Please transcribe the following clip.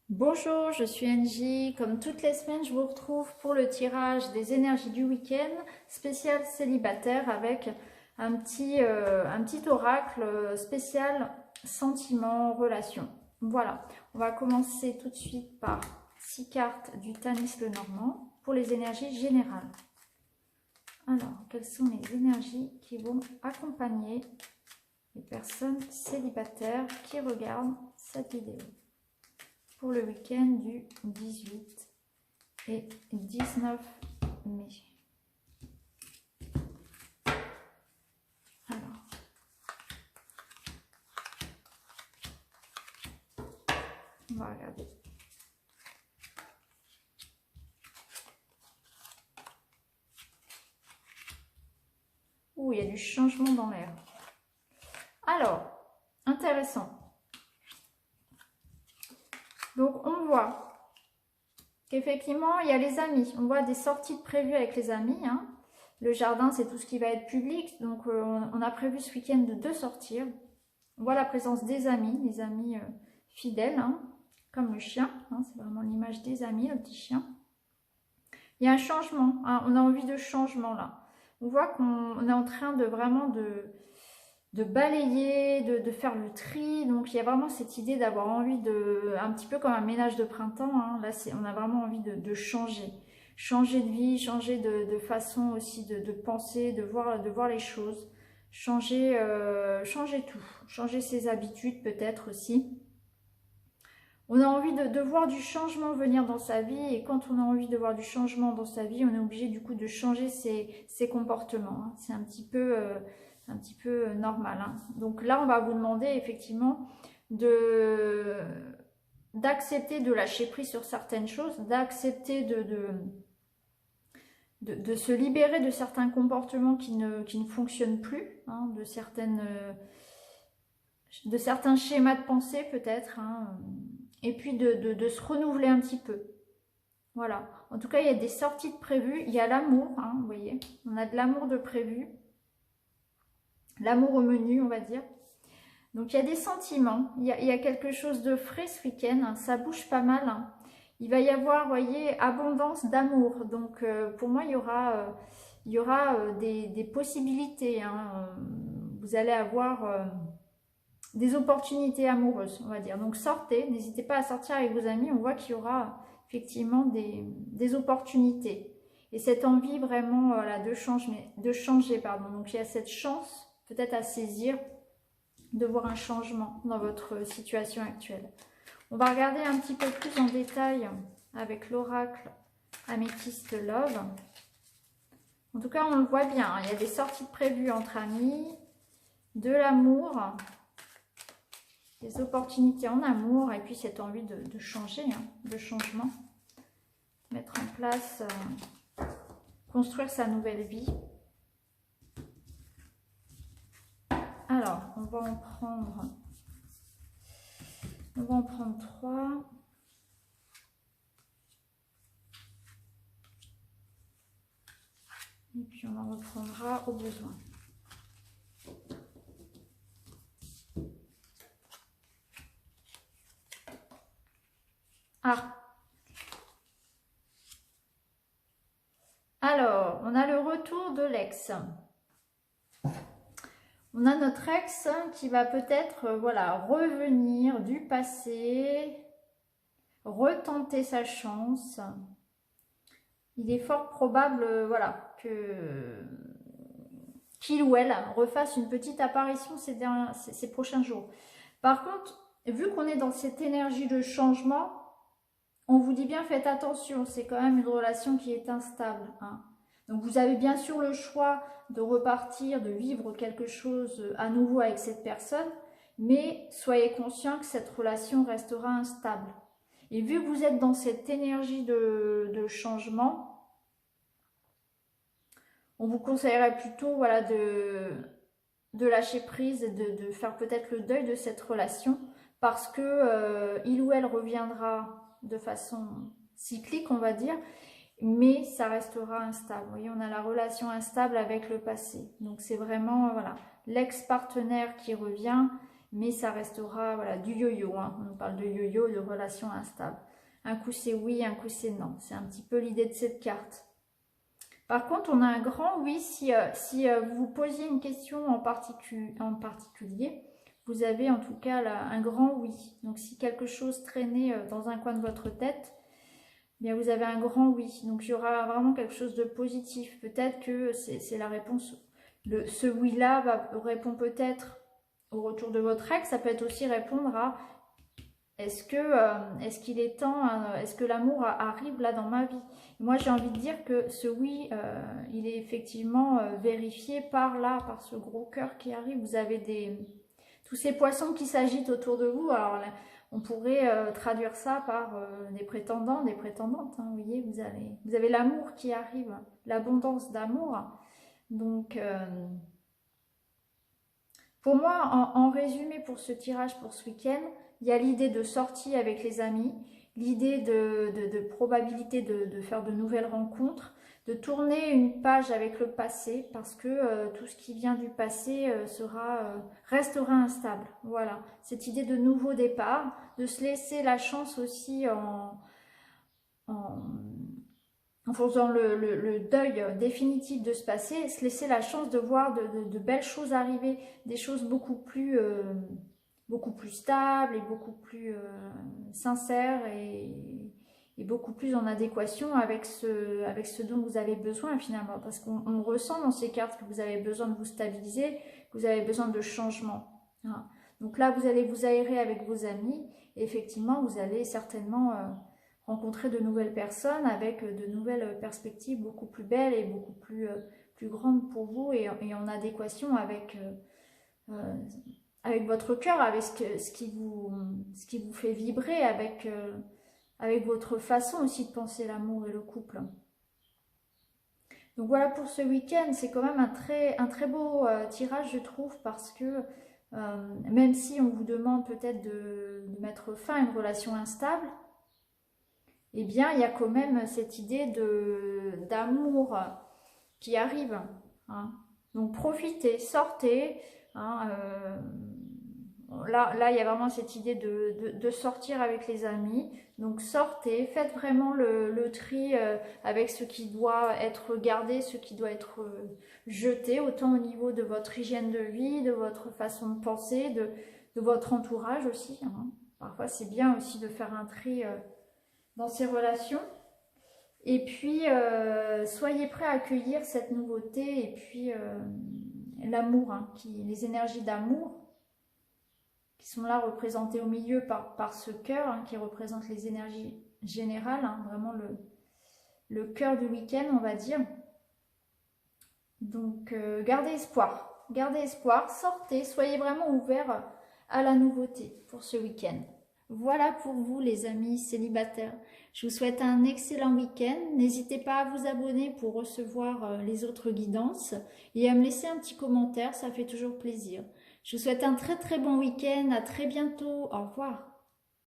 Bonjour, je suis Angie. Comme toutes les semaines, je vous retrouve pour le tirage des énergies du week-end spécial célibataire avec un petit oracle spécial sentiments, relations. Voilà, on va commencer tout de suite par 6 cartes du Tanis Lenormand pour les énergies générales. Alors, quelles sont les énergies qui vont accompagner les personnes célibataires qui regardent cette vidéo pour le week-end du 18 et 19 mai. Alors, on va regarder. Ouh, il y a du changement dans l'air. Alors, intéressant. Donc, on voit qu'effectivement, il y a les amis. On voit des sorties de prévues avec les amis. Hein. Le jardin, c'est tout ce qui va être public. Donc, on a prévu ce week-end de sortir. On voit la présence des amis, les amis fidèles, hein, comme le chien. Hein, c'est vraiment l'image des amis, le petit chien. Il y a un changement. Hein, on a envie de changement là. On voit qu'on est en train de vraiment de balayer, de faire le tri. Donc, il y a vraiment cette idée d'avoir envie un petit peu comme un ménage de printemps. Hein. Là, on a vraiment envie de changer. Changer de vie, changer de façon aussi de penser, de voir les choses. Changer tout. Changer ses habitudes peut-être aussi. On a envie de voir du changement venir dans sa vie. Et quand on a envie de voir du changement dans sa vie, on est obligé du coup de changer ses comportements. Hein. C'est un petit peu normal. Hein. Donc là, on va vous demander effectivement d'accepter de lâcher prise sur certaines choses, d'accepter de se libérer de certains comportements qui ne fonctionnent plus, hein, de certains schémas de pensée peut-être, hein, et puis de se renouveler un petit peu. Voilà. En tout cas, il y a des sorties de prévues, il y a l'amour, hein, vous voyez, on a de l'amour de prévu. L'amour au menu, on va dire. Donc, il y a des sentiments. Il y a quelque chose de frais ce week-end. Hein, ça bouge pas mal. Hein. Il va y avoir, vous voyez, abondance d'amour. Donc, pour moi, il y aura des possibilités. Hein. Vous allez avoir des opportunités amoureuses, on va dire. Donc, sortez. N'hésitez pas à sortir avec vos amis. On voit qu'il y aura effectivement des opportunités. Et cette envie vraiment voilà, de changer. Pardon. Donc, il y a cette chance peut-être à saisir, de voir un changement dans votre situation actuelle. On va regarder un petit peu plus en détail avec l'oracle Améthyste Love. En tout cas, on le voit bien, hein, il y a des sorties prévues entre amis, de l'amour, des opportunités en amour, et puis cette envie de changer, hein, de changement. Mettre en place, construire sa nouvelle vie. Alors, on va en prendre 3. Et puis, on en reprendra au besoin. Ah! Alors, on a le retour de l'ex. On a notre ex qui va peut-être voilà, revenir du passé, retenter sa chance. Il est fort probable voilà, qu'il ou elle refasse une petite apparition ces prochains jours. Par contre, vu qu'on est dans cette énergie de changement, on vous dit bien faites attention, c'est quand même une relation qui est instable. Hein. Donc vous avez bien sûr le choix de repartir, de vivre quelque chose à nouveau avec cette personne, mais soyez conscient que cette relation restera instable. Et vu que vous êtes dans cette énergie de changement, on vous conseillerait plutôt voilà, de lâcher prise et de faire peut-être le deuil de cette relation parce que il ou elle reviendra de façon cyclique, on va dire, mais ça restera instable. Vous voyez, on a la relation instable avec le passé. Donc, c'est vraiment, voilà, l'ex-partenaire qui revient, mais ça restera voilà, du yo-yo. Hein. On parle de yo-yo, de relations instables. Un coup c'est oui, un coup c'est non. C'est un petit peu l'idée de cette carte. Par contre, on a un grand oui si vous vous posiez une question en particulier. Vous avez en tout cas là, un grand oui. Donc si quelque chose traînait dans un coin de votre tête, eh bien vous avez un grand oui. Donc il y aura vraiment quelque chose de positif. Peut-être que c'est la réponse. Ce oui-là répond peut-être au retour de votre ex. Ça peut être aussi répondre à est-ce qu'il est temps, est-ce que l'amour arrive là dans ma vie? Moi j'ai envie de dire que ce oui, il est effectivement vérifié par ce gros cœur qui arrive. Vous avez tous ces poissons qui s'agitent autour de vous. Alors là, on pourrait traduire ça par des prétendants, des prétendantes. Hein, vous voyez, vous avez l'amour qui arrive, l'abondance d'amour. Donc, pour moi, en résumé pour ce tirage pour ce week-end, il y a l'idée de sortie avec les amis, l'idée de probabilité de faire de nouvelles rencontres, de tourner une page avec le passé parce que tout ce qui vient du passé restera instable. Voilà, cette idée de nouveau départ, de se laisser la chance aussi en faisant le deuil définitif de ce passé, se laisser la chance de voir de belles choses arriver, des choses beaucoup plus stables et beaucoup plus sincères et beaucoup plus en adéquation avec ce dont vous avez besoin finalement. Parce qu'on ressent dans ces cartes que vous avez besoin de vous stabiliser, que vous avez besoin de changement. Hein. Donc là, vous allez vous aérer avec vos amis et effectivement, vous allez certainement rencontrer de nouvelles personnes avec de nouvelles perspectives beaucoup plus belles et beaucoup plus grandes pour vous et en adéquation avec votre cœur, avec ce qui vous fait vibrer, avec votre façon aussi de penser l'amour et le couple. Donc voilà pour ce week-end, c'est quand même un très beau tirage je trouve parce que même si on vous demande peut-être de mettre fin à une relation instable, eh bien, il y a quand même cette idée d'amour qui arrive. Hein. Donc, profitez, sortez. Hein, là, il y a vraiment cette idée de sortir avec les amis. Donc, sortez, faites vraiment le tri avec ce qui doit être gardé, ce qui doit être jeté, autant au niveau de votre hygiène de vie, de votre façon de penser, de votre entourage aussi. Hein. Parfois, c'est bien aussi de faire un tri dans ces relations. Et puis, soyez prêts à accueillir cette nouveauté et puis l'amour, hein, les énergies d'amour qui sont là représentées au milieu par ce cœur hein, qui représente les énergies générales, hein, vraiment le cœur du week-end, on va dire. Donc, gardez espoir, sortez, soyez vraiment ouverts à la nouveauté pour ce week-end. Voilà pour vous les amis célibataires. Je vous souhaite un excellent week-end. N'hésitez pas à vous abonner pour recevoir les autres guidances et à me laisser un petit commentaire, ça fait toujours plaisir. Je vous souhaite un très très bon week-end. À très bientôt. Au revoir.